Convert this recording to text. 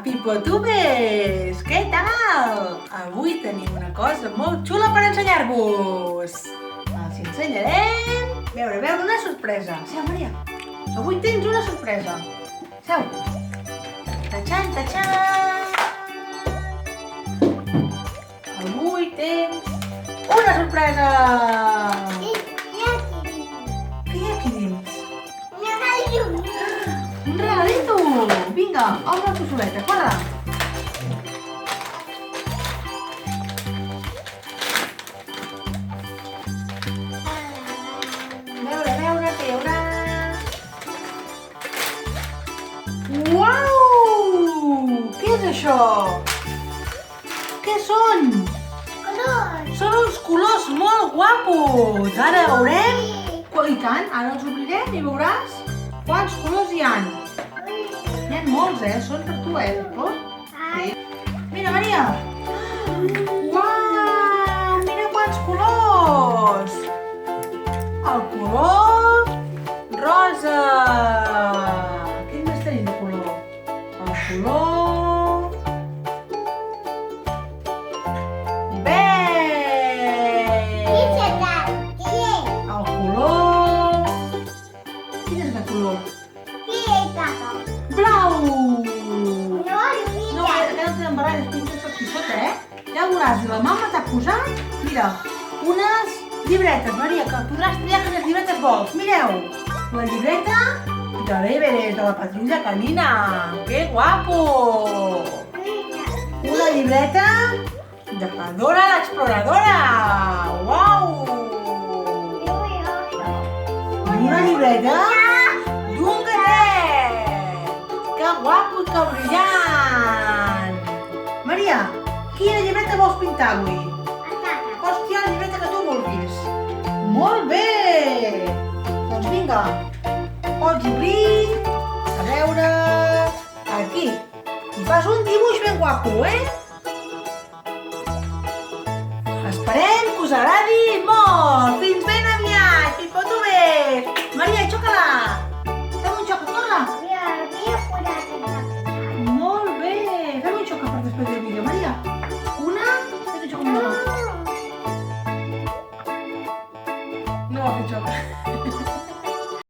Pipotubes! Què tal? Avui tenim una cosa molt xula per ensenyar-vos. Els ensenyarem... Veure, una sorpresa. Seu, Maria. Avui tens una sorpresa. Seu. Tachan, tachan. Avui tens una sorpresa. Què hi ha aquí dins? Un regalito! Vinga, obre la tossoleta, corre! Veure, què hi haurà? Uau! Què és això? Què són? Són uns colors molt guapos! Ara veurem... I tant, ara els obrirem i veuràs quants colors hi ha. N'hi ha molts, són per tu, Pipo? Sí. Mira, Maria! Uau! Mira quants colors! El color rosa! Quin més tenim de color? El color verd! El color... Quin és el color? Blau! No, no tenen baralles, pintes per aquí sota, Ja veuràs, la mama t'ha posat, mira, unes llibretes, Maria, que podràs triar quines llibretes vols. Mireu, la llibreta de l'Everest, de la patrulla canina. Que guapo! Una llibreta de Pandora l'exploradora. Uau! I una llibreta d'un gatet. Que guapo, que brillant! Maria, quina llibreta vols pintar avui? Pots triar la llibreta que tu vulguis. Molt bé! Doncs vinga, pots obrir, a veure... Aquí. I fas un dibuix ben guapo, Esperem que us agradi molt! Fins ben aviat, Pipotubes! Maria, xoca-la!